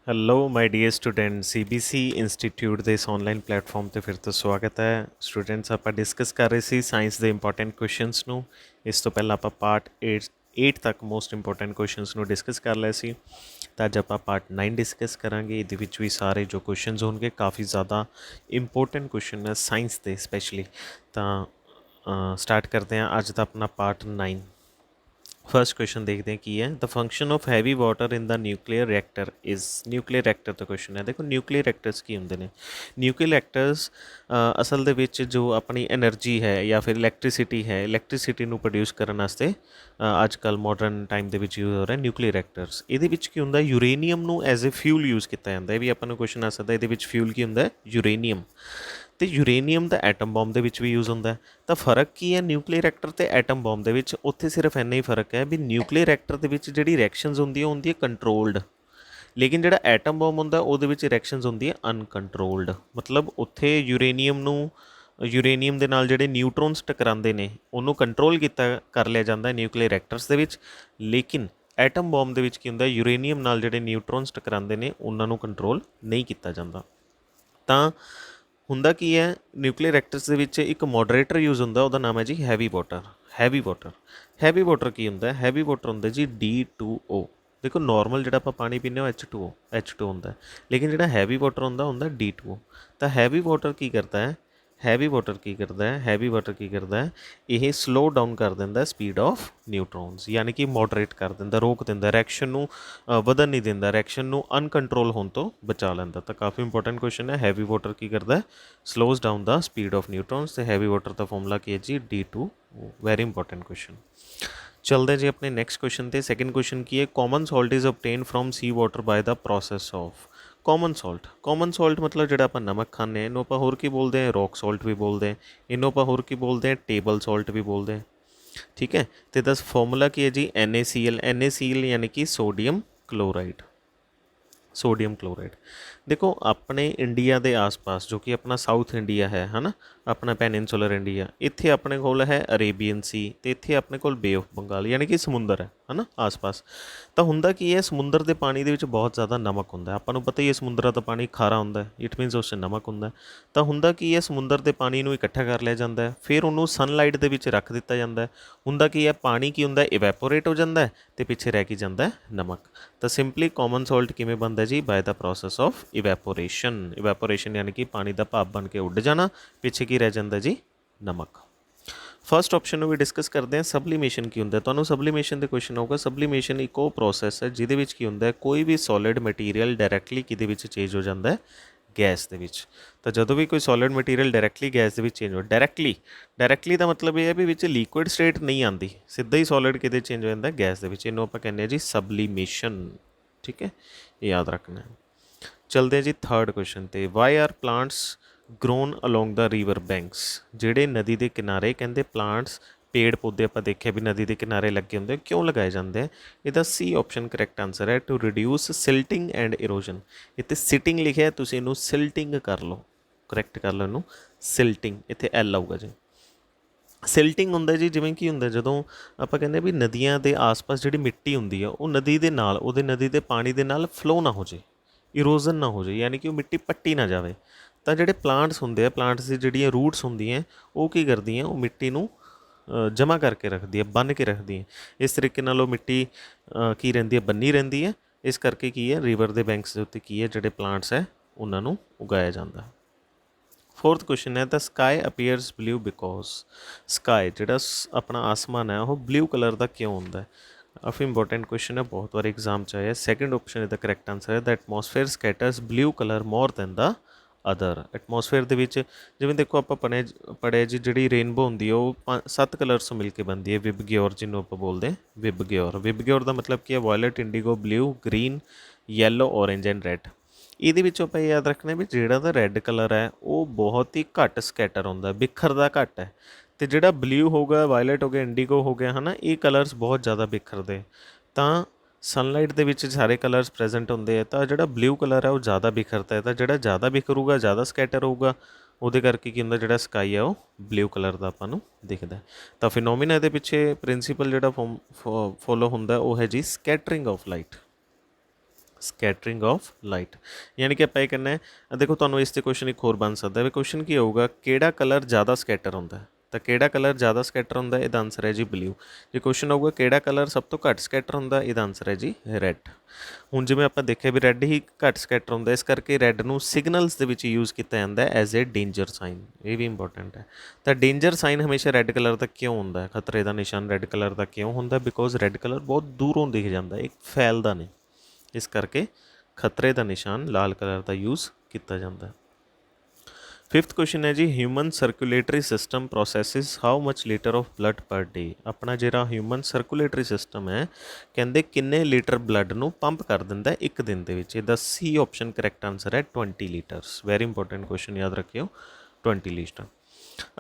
Hello my dear student CBC institute ਦੇ ਇਸ online platform ਤੇ ਫਿਰ ਤੋਂ ਸਵਾਗਤ ਹੈ ਸਟੂਡੈਂਟਸ। ਆਪਾਂ ਡਿਸਕਸ ਕਰ ਰਹੇ ਸੀ ਸਾਇੰਸ ਦੇ ਇੰਪੋਰਟੈਂਟ ਕੁਐਸਚਨਸ ਨੂੰ। ਇਸ ਤੋਂ ਪਹਿਲਾਂ ਆਪਾਂ ਪਾਰਟ 8 ਤੱਕ ਮੋਸਟ ਇੰਪੋਰਟੈਂਟ ਕੁਐਸਚਨਸ ਨੂੰ ਡਿਸਕਸ ਕਰ ਲਿਆ ਸੀ, ਤਾਂ ਅੱਜ ਆਪਾਂ ਪਾਰਟ 9 ਡਿਸਕਸ ਕਰਾਂਗੇ। ਇਹਦੇ ਵਿੱਚ ਵੀ ਸਾਰੇ ਜੋ ਕੁਐਸਚਨਸ ਹੋਣਗੇ ਕਾਫੀ ਜ਼ਿਆਦਾ ਇੰਪੋਰਟੈਂਟ ਕੁਐਸਚਨ ਨੇ ਸਾਇੰਸ ਦੇ ਸਪੈਸ਼ਲੀ। ਤਾਂ ਸਟਾਰਟ ਕਰਦੇ ਹਾਂ ਅੱਜ ਦਾ ਆਪਣਾ ਪਾਰਟ 9। ਫਸਟ ਕੁਐਸਚਨ ਦੇਖਦੇ ਹਾਂ ਕੀ ਹੈ। The function of heavy water in the nuclear reactor is. Nuclear reactor ਦਾ ਕੁਐਸਚਨ ਹੈ। ਦੇਖੋ ਨਿਊਕਲੀਅਰ ਰਿਐਕਟਰਸ ਕੀ ਹੁੰਦੇ ਨੇ। ਨਿਊਕਲੀਅਰ ਰਿਐਕਟਰਸ ਅਸਲ ਦੇ ਵਿੱਚ ਜੋ ਆਪਣੀ ਐਨਰਜੀ ਹੈ ਜਾਂ ਫਿਰ ਇਲੈਕਟ੍ਰੀਸਿਟੀ ਨੂੰ ਪ੍ਰੋਡਿਊਸ ਕਰਨ ਵਾਸਤੇ ਅੱਜ ਕੱਲ੍ਹ ਮਾਡਰਨ ਟਾਈਮ ਦੇ ਵਿੱਚ ਯੂਜ਼ ਹੋ ਰਿਹਾ ਨਿਊਕਲੀਅਰ ਰਿਐਕਟਰਸ। ਇਹਦੇ ਵਿੱਚ ਕੀ ਹੁੰਦਾ, ਯੂਰੇਨੀਅਮ ਨੂੰ ਐਜ਼ ਅ ਫਿਊਲ ਯੂਜ਼ ਕੀਤਾ ਜਾਂਦਾ। ਇਹ ਵੀ ਆਪਾਂ ਨੂੰ ਕੁਐਸਚਨ ਆ ਸਕਦਾ ਇਹਦੇ ਵਿੱਚ ਫਿਊਲ ਕੀ ਹੁੰਦਾ, ਯੂਰੇਨੀਅਮ। ਅਤੇ ਯੂਰੇਨੀਅਮ ਦਾ ਐਟਮ ਬੋਮ ਦੇ ਵਿੱਚ ਵੀ ਯੂਜ਼ ਹੁੰਦਾ। ਤਾਂ ਫ਼ਰਕ ਕੀ ਹੈ ਨਿਊਕਲੀਅਰ ਰਿਐਕਟਰ ਅਤੇ ਐਟਮ ਬੋਮ ਦੇ ਵਿੱਚ? ਉੱਥੇ ਸਿਰਫ ਇੰਨਾ ਹੀ ਫ਼ਰਕ ਹੈ ਵੀ ਨਿਊਕਲੀਅਰ ਰਿਐਕਟਰ ਦੇ ਵਿੱਚ ਜਿਹੜੀ ਰਿਐਕਸ਼ਨਸ ਹੁੰਦੀਆਂ ਉਹ ਹੁੰਦੀ ਹੈ ਕੰਟਰੋਲਡ, ਲੇਕਿਨ ਜਿਹੜਾ ਐਟਮ ਬੋਮ ਹੁੰਦਾ ਉਹਦੇ ਵਿੱਚ ਰਿਐਕਸ਼ਨਸ ਹੁੰਦੀ ਹੈ ਅਨਕੰਟਰੋਲਡ। ਮਤਲਬ ਉੱਥੇ ਯੂਰੇਨੀਅਮ ਦੇ ਨਾਲ ਜਿਹੜੇ ਨਿਊਟਰੋਨਸ ਟਕਰਾਉਂਦੇ ਨੇ ਉਹਨੂੰ ਕੰਟਰੋਲ ਕਰ ਲਿਆ ਜਾਂਦਾ ਨਿਊਕਲੀਅਰ ਰਿਐਕਟਰਸ ਦੇ ਵਿੱਚ, ਲੇਕਿਨ ਐਟਮ ਬੋਮ ਦੇ ਵਿੱਚ ਕੀ ਹੁੰਦਾ, ਯੂਰੇਨੀਅਮ ਨਾਲ ਜਿਹੜੇ ਨਿਊਟਰੋਨਸ ਟਕਰਾਉਂਦੇ ਨੇ ਉਹਨਾਂ ਨੂੰ ਕੰਟਰੋਲ ਨਹੀਂ ਕੀਤਾ ਜਾਂਦਾ। ਤਾਂ ਹੁੰਦਾ ਕੀ ਹੈ ਨਿਊਕਲੀਅਰ ਰਿਐਕਟਰਸ ਦੇ ਵਿੱਚ ਇੱਕ ਮੋਡਰੇਟਰ ਯੂਜ਼ ਹੁੰਦਾ, ਉਹਦਾ ਨਾਮ ਹੈ ਜੀ ਹੈਵੀ ਵਾਟਰ। ਹੈਵੀ ਵਾਟਰ ਕੀ ਹੁੰਦਾ, ਹੈਵੀ ਵਾਟਰ ਹੁੰਦਾ ਜੀ D2O। ਦੇਖੋ ਨੋਰਮਲ ਜਿਹੜਾ ਆਪਾਂ ਪਾਣੀ ਪੀਂਦੇ ਹਾਂ ਉਹ H2O ਹੁੰਦਾ, ਲੇਕਿਨ ਜਿਹੜਾ ਹੈਵੀ ਵਾਟਰ ਹੁੰਦਾ D2O। ਤਾਂ ਹੈਵੀ ਵਾਟਰ ਕੀ ਕਰਦਾ ਹੈ, ਇਹ ਸਲੋ ਡਾਊਨ ਕਰ ਦਿੰਦਾ ਸਪੀਡ ਆਫ ਨਿਊਟਰੋਨਸ, ਯਾਨੀ ਕਿ ਮੋਡਰੇਟ ਕਰ ਦਿੰਦਾ, ਰੋਕ ਦਿੰਦਾ, ਰਿਐਕਸ਼ਨ ਨੂੰ ਵਧਣ ਨਹੀਂ ਦਿੰਦਾ, ਰਿਐਕਸ਼ਨ ਨੂੰ ਅਨਕੰਟਰੋਲ ਹੋਣ ਤੋਂ ਬਚਾ ਲੈਂਦਾ। ਤਾਂ ਕਾਫੀ ਇੰਪੋਰਟੈਂਟ ਕੁਐਸਚਨ ਹੈ। ਹੈਵੀ ਵਾਟਰ ਕੀ ਕਰਦਾ, slows down the speed of neutrons. ਅਤੇ ਹੈਵੀ ਵਾਟਰ ਦਾ ਫਾਰਮੂਲਾ ਕੀ ਹੈ ਜੀ D2O। Very important question. ਚਲਦੇ ਜੀ ਆਪਣੇ ਨੈਕਸਟ ਕੁਐਸਚਨ ਤੇ। ਸੈਕਿੰਡ ਕੁਐਸਚਨ ਕੀ ਹੈ, common salt is obtained from sea water by the process of. Common salt ਮਤਲਬ ਜਿਹੜਾ ਆਪਾਂ ਨਮਕ ਖਾਂਦੇ ਹਾਂ ਇਹਨੂੰ ਆਪਾਂ ਹੋਰ ਕੀ ਬੋਲਦੇ ਹਾਂ, ਰੌਕ ਸਾਲਟ ਵੀ ਬੋਲਦੇ ਹਾਂ, ਇਹਨੂੰ ਆਪਾਂ ਹੋਰ ਕੀ ਬੋਲਦੇ ਹਾਂ, ਟੇਬਲ ਸਾਲਟ ਵੀ ਬੋਲਦੇ ਹਾਂ। ਠੀਕ ਹੈ। ਅਤੇ ਦਸ ਫਾਰਮੂਲਾ ਕੀ ਹੈ ਜੀ NaCl ਯਾਨੀ ਕਿ ਸੋਡੀਅਮ ਕਲੋਰਾਈਡ। ਦੇਖੋ ਆਪਣੇ ਇੰਡੀਆ ਦੇ ਆਸ-ਪਾਸ ਜੋ ਕਿ ਆਪਣਾ ਸਾਊਥ ਇੰਡੀਆ ਹੈ ਨਾ, ਆਪਣਾ ਪੈਨਿਨਸੂਲਰ ਇੰਡੀਆ, ਇੱਥੇ ਆਪਣੇ ਕੋਲ ਹੈ ਅਰੇਬੀਅਨ ਸੀ ਅਤੇ ਇੱਥੇ ਆਪਣੇ ਕੋਲ ਬੇ ਆਫ ਬੰਗਾਲ ਯਾਨੀ ਕਿ ਸਮੁੰਦਰ ਹੈ ਨਾ ਆਸ-ਪਾਸ। ਤਾਂ ਹੁੰਦਾ ਕੀ ਹੈ, ਸਮੁੰਦਰ ਦੇ ਪਾਣੀ ਦੇ ਵਿੱਚ ਬਹੁਤ ਜ਼ਿਆਦਾ ਨਮਕ ਹੁੰਦਾ। ਆਪਾਂ ਨੂੰ ਪਤਾ ਹੀ ਹੈ ਸਮੁੰਦਰਾਂ ਦਾ ਪਾਣੀ ਖਾਰਾ ਹੁੰਦਾ, ਇਟ ਮੀਨਸ ਉਸ 'ਚ ਨਮਕ ਹੁੰਦਾ। ਤਾਂ ਹੁੰਦਾ ਕੀ ਹੈ, ਸਮੁੰਦਰ ਦੇ ਪਾਣੀ ਨੂੰ ਇਕੱਠਾ ਕਰ ਲਿਆ ਜਾਂਦਾ, ਫਿਰ ਉਹਨੂੰ ਸਨਲਾਈਟ ਦੇ ਵਿੱਚ ਰੱਖ ਦਿੱਤਾ ਜਾਂਦਾ। ਹੁੰਦਾ ਕੀ ਹੈ, ਪਾਣੀ ਕੀ ਹੁੰਦਾ, ਇਵੈਪੋਰੇਟ ਹੋ ਜਾਂਦਾ ਅਤੇ ਪਿੱਛੇ ਰਹਿ ਕੇ ਜਾਂਦਾ ਨਮਕ। ਤਾਂ ਸਿੰਪਲੀ ਕਾਮਨ ਸਾਲਟ ਕਿਵੇਂ ਬਣਦਾ ਜੀ, bye the process of evaporation ਯਾਨੀ ਕਿ ਪਾਣੀ ਦਾ ਭਾਪ ਬਣ ਕੇ ਉੱਡ ਜਾਣਾ, ਪਿੱਛੇ ਕੀ ਰਹਿ ਜਾਂਦਾ ਜੀ, ਨਮਕ। ਫਸਟ ਆਪਸ਼ਨ ਨੂੰ ਵੀ ਡਿਸਕਸ ਕਰਦੇ ਹਾਂ। ਸਬਲੀਮੇਸ਼ਨ ਕੀ ਹੁੰਦਾ, ਤੁਹਾਨੂੰ ਸਬਲੀਮੇਸ਼ਨ ਦੇ ਕੁਐਸਚਨ ਆਊਗਾ। ਸਬਲੀਮੇਸ਼ਨ ਇੱਕ ਉਹ ਪ੍ਰੋਸੈਸ ਹੈ ਜਿਹਦੇ ਵਿੱਚ ਕੀ ਹੁੰਦਾ, ਕੋਈ ਵੀ ਸੋਲਿਡ ਮਟੀਰੀਅਲ ਡਾਇਰੈਕਟਲੀ ਕਿਹਦੇ ਵਿੱਚ ਚੇਂਜ ਹੋ ਜਾਂਦਾ ਹੈ, ਗੈਸ ਦੇ ਵਿੱਚ। ਤਾਂ ਜਦੋਂ ਵੀ ਕੋਈ ਸੋਲਿਡ ਮਟੀਰੀਅਲ ਡਾਇਰੈਕਟਲੀ ਗੈਸ ਦੇ ਵਿੱਚ ਚੇਂਜ ਹੋ, ਡਾਇਰੈਕਟਲੀ ਦਾ ਮਤਲਬ ਇਹ ਹੈ ਵੀ ਵਿੱਚ ਲਿਕੁਇਡ ਸਟੇਟ ਨਹੀਂ ਆਉਂਦੀ, ਸਿੱਧਾ ਹੀ ਸੋਲਿਡ ਕਿਤੇ ਚੇਂਜ ਹੋ ਜਾਂਦਾ ਗੈਸ ਦੇ ਵਿੱਚ, ਇਹਨੂੰ ਆਪਾਂ ਕਹਿੰਦੇ ਹਾਂ ਜੀ ਸਬਲੀਮੇਸ਼ਨ। ਠੀਕ ਹੈ, ਇਹ ਯਾਦ ਰੱਖਣਾ ਹੈ। ਚਲਦੇ ਜੀ ਥਰਡ ਕੁਐਸਚਨ ਤੇ। Why are plants grown along the river banks. ਜਿਹੜੇ ਨਦੀ ਦੇ ਕਿਨਾਰੇ ਕਹਿੰਦੇ ਪਲਾਂਟਸ, ਪੇੜ ਪੌਦੇ ਆਪਾਂ ਦੇਖਿਆ ਵੀ ਨਦੀ ਦੇ ਕਿਨਾਰੇ ਲੱਗੇ ਹੁੰਦੇ, ਕਿਉਂ ਲਗਾਏ ਜਾਂਦੇ ਆ? ਇਹਦਾ ਸੀ ਆਪਸ਼ਨ ਕਰੈਕਟ ਆਨਸਰ ਹੈ, ਟੂ ਰਿਡਿਊਸ ਸਿਲਟਿੰਗ ਐਂਡ ਇਰੋਜਨ। ਇੱਥੇ ਸਿਟਿੰਗ ਲਿਖਿਆ, ਤੁਸੀਂ ਇਹਨੂੰ ਸਿਲਟਿੰਗ ਕਰ ਲਓ, ਕਰੈਕਟ ਕਰ ਲਓ ਇਹਨੂੰ ਸਿਲਟਿੰਗ, ਇੱਥੇ ਐਲ ਆਊਗਾ ਜੀ। ਸਿਲਟਿੰਗ ਹੁੰਦਾ ਜੀ, ਜਿਵੇਂ ਕੀ ਹੁੰਦਾ ਜਦੋਂ ਆਪਾਂ ਕਹਿੰਦੇ ਵੀ ਨਦੀਆਂ ਦੇ ਆਸ-ਪਾਸ ਜਿਹੜੀ ਮਿੱਟੀ ਹੁੰਦੀ ਆ ਉਹ ਨਦੀ ਦੇ ਪਾਣੀ ਦੇ ਨਾਲ ਫਲੋ ਨਾ ਹੋ ਜੇ, ਇਰੋਜ਼ਨ ਨਾ ਹੋ ਜਾਏ, ਯਾਨੀ ਕਿ ਉਹ ਮਿੱਟੀ ਪੱਟੀ ਨਾ ਜਾਵੇ। ਤਾਂ ਜਿਹੜੇ ਪਲਾਂਟਸ ਹੁੰਦੇ ਆ, ਪਲਾਂਟਸ ਦੀ ਜਿਹੜੀਆਂ ਰੂਟਸ ਹੁੰਦੀਆਂ ਉਹ ਕੀ ਕਰਦੀਆਂ, ਉਹ ਮਿੱਟੀ ਨੂੰ ਜਮ੍ਹਾਂ ਕਰਕੇ ਰੱਖਦੀ ਹੈ, ਬੰਨ੍ਹ ਕੇ ਰੱਖਦੀ ਹੈ। ਇਸ ਤਰੀਕੇ ਨਾਲ ਉਹ ਮਿੱਟੀ ਕੀ ਰਹਿੰਦੀ ਹੈ, ਬੰਨੀ ਰਹਿੰਦੀ ਹੈ। ਇਸ ਕਰਕੇ ਕੀ ਹੈ, ਰਿਵਰ ਦੇ ਬੈਂਕਸ ਦੇ ਉੱਤੇ ਕੀ ਹੈ, ਜਿਹੜੇ ਪਲਾਂਟਸ ਹੈ ਉਹਨਾਂ ਨੂੰ ਉਗਾਇਆ ਜਾਂਦਾ। ਫੋਰਥ ਕੁਐਸਚਨ ਹੈ, the sky appears blue because. Sky ਜਿਹੜਾ ਆਪਣਾ ਆਸਮਾਨ ਹੈ ਉਹ ਬਲਿਊ ਕਲਰ ਦਾ ਕਿਉਂ ਹੁੰਦਾ ਹੈ? ਕਾਫੀ ਇੰਪੋਰਟੈਂਟ ਕੁਐਸਚਨ ਹੈ, ਬਹੁਤ ਵਾਰ ਐਗਜ਼ਾਮ 'ਚ ਆਇਆ। ਸੈਕਿੰਡ ਆਪਸ਼ਨ ਇਹਦਾ ਕਰੈਕਟ ਆਨਸਰ ਹੈ, the atmosphere scatters blue colour more than the other. Atmosphere ਦੇ ਵਿੱਚ ਜਿਵੇਂ ਦੇਖੋ ਆਪਾਂ ਪੜ੍ਹਿਆ ਜੀ, ਜਿਹੜੀ ਰੇਨਬੋ ਹੁੰਦੀ ਹੈ ਉਹ 7 ਕਲਰਸ ਤੋਂ ਮਿਲ ਕੇ ਬਣਦੀ ਹੈ, ਵਿਬਗਿਓਰ ਜਿਹਨੂੰ ਆਪਾਂ ਬੋਲਦੇ ਹਾਂ, ਵਿਬਗਿਓਰ ਦਾ ਮਤਲਬ ਕੀ ਹੈ, violet, indigo, blue, green, yellow, orange and red. ਇਹਦੇ ਵਿੱਚੋਂ ਆਪਾਂ ਯਾਦ ਰੱਖਣਾ ਵੀ ਜਿਹੜਾ ਦਾ ਰੈੱਡ ਕਲਰ ਹੈ ਉਹ ਬਹੁਤ ਹੀ ਘੱਟ ਸਕੈਟਰ ਹੁੰਦਾ, ਬਿਖਰਦਾ ਘੱਟ ਹੈ। ਅਤੇ ਜਿਹੜਾ ਬਲਿਊ ਹੋਊਗਾ, ਵਾਇਲਟ ਹੋ ਗਿਆ, ਇੰਡੀਗੋ ਹੋ ਗਿਆ ਹੈ ਨਾ, ਇਹ ਕਲਰਸ ਬਹੁਤ ਜ਼ਿਆਦਾ ਬਿਖਰਦੇ। ਤਾਂ ਸਨਲਾਈਟ ਦੇ ਵਿੱਚ ਸਾਰੇ ਕਲਰਸ ਪ੍ਰੈਜ਼ੈਂਟ ਹੁੰਦੇ ਆ, ਤਾਂ ਜਿਹੜਾ ਬਲਿਊ ਕਲਰ ਹੈ ਉਹ ਜ਼ਿਆਦਾ ਬਿਖਰਦਾ ਹੈ। ਤਾਂ ਜਿਹੜਾ ਜ਼ਿਆਦਾ ਬਿਖਰੂਗਾ, ਜ਼ਿਆਦਾ ਸਕੈਟਰ ਹੋਊਗਾ, ਉਹਦੇ ਕਰਕੇ ਕੀ ਹੁੰਦਾ, ਜਿਹੜਾ ਸਕਾਈ ਹੈ ਉਹ ਬਲਿਊ ਕਲਰ ਦਾ ਆਪਾਂ ਨੂੰ ਦਿਖਦਾ। ਤਾਂ ਫਿਨੋਮੀਨਾ ਇਹਦੇ ਪਿੱਛੇ ਪ੍ਰਿੰਸੀਪਲ ਜਿਹੜਾ ਫੋਲੋ ਹੁੰਦਾ ਉਹ ਹੈ ਜੀ scattering of light. Scattering of light, ਯਾਨੀ ਕਿ ਆਪਾਂ ਇਹ ਕਹਿੰਦੇ ਹਾਂ, ਦੇਖੋ ਤੁਹਾਨੂੰ ਇਸ 'ਤੇ ਕੁਐਸਚਨ ਇੱਕ ਹੋਰ ਬਣ ਸਕਦਾ ਵੀ ਕੁਐਸਚਨ ਕੀ ਹੋਊਗਾ, ਕਿਹੜਾ ਕਲਰ ਜ਼ਿਆਦਾ ਸਕੈਟਰ ਹੁੰਦਾ, ਤਾਂ ਕਿਹੜਾ ਕਲਰ ਜ਼ਿਆਦਾ ਸਕੈਟਰ ਹੁੰਦਾ, ਇਹਦਾ ਆਨਸਰ ਹੈ ਜੀ ਬਲੂ। ਜੇ ਕੁਐਸਚਨ ਹੋਊਗਾ ਕਿਹੜਾ ਕਲਰ ਸਭ ਤੋਂ ਘੱਟ ਸਕੈਟਰ ਹੁੰਦਾ, ਇਹਦਾ ਆਨਸਰ ਹੈ ਜੀ ਰੈੱਡ। ਹੁਣ ਜਿਵੇਂ ਆਪਾਂ ਦੇਖਿਆ ਵੀ ਰੈੱਡ ਹੀ ਘੱਟ ਸਕੈਟਰ ਹੁੰਦਾ, ਇਸ ਕਰਕੇ ਰੈੱਡ ਨੂੰ ਸਿਗਨਲਸ ਦੇ ਵਿੱਚ ਯੂਜ਼ ਕੀਤਾ ਜਾਂਦਾ ਐਜ਼ ਏ ਡੇਂਜਰ ਸਾਈਨ, ਇਹ ਵੀ ਇੰਪੋਰਟੈਂਟ ਹੈ। ਤਾਂ ਡੇਂਜਰ ਸਾਈਨ ਹਮੇਸ਼ਾ ਰੈੱਡ ਕਲਰ ਦਾ ਕਿਉਂ ਹੁੰਦਾ ਹੈ, ਖਤਰੇ ਦਾ ਨਿਸ਼ਾਨ ਰੈੱਡ ਕਲਰ ਦਾ ਕਿਉਂ ਹੁੰਦਾ, ਬਿਕੋਜ਼ ਰੈੱਡ ਕਲਰ ਬਹੁਤ ਦੂਰੋਂ ਦਿਖ ਜਾਂਦਾ, ਇੱਕ ਫੈਲਦਾ ਨਹੀਂ, ਇਸ ਕਰਕੇ ਖਤਰੇ ਦਾ ਨਿਸ਼ਾਨ ਲਾਲ ਕਲਰ ਦਾ ਯੂਜ਼ ਕੀਤਾ ਜਾਂਦਾ। 5th ਕੁਐਸਚਨ ਹੈ ਜੀ, human circulatory system processes how much litre of blood ਪਰ ਡੇ। ਆਪਣਾ ਜਿਹੜਾ ਹਿਊਮਨ ਸਰਕੂਲੇਟਰੀ ਸਿਸਟਮ ਹੈ, ਕਹਿੰਦੇ ਕਿੰਨੇ ਲੀਟਰ ਬਲੱਡ ਨੂੰ ਪੰਪ ਕਰ ਦਿੰਦਾ ਇੱਕ ਦਿਨ ਦੇ ਵਿੱਚ। ਇਹਦਾ ਸੀ ਆਪਸ਼ਨ ਕਰੈਕਟ ਆਨਸਰ ਹੈ 20 ਲੀਟਰਸ। ਵੈਰੀ ਇੰਪੋਰਟੈਂਟ ਕੁਐਸਚਨ, ਯਾਦ ਰੱਖਿਓ 20 ਲੀਟਰ।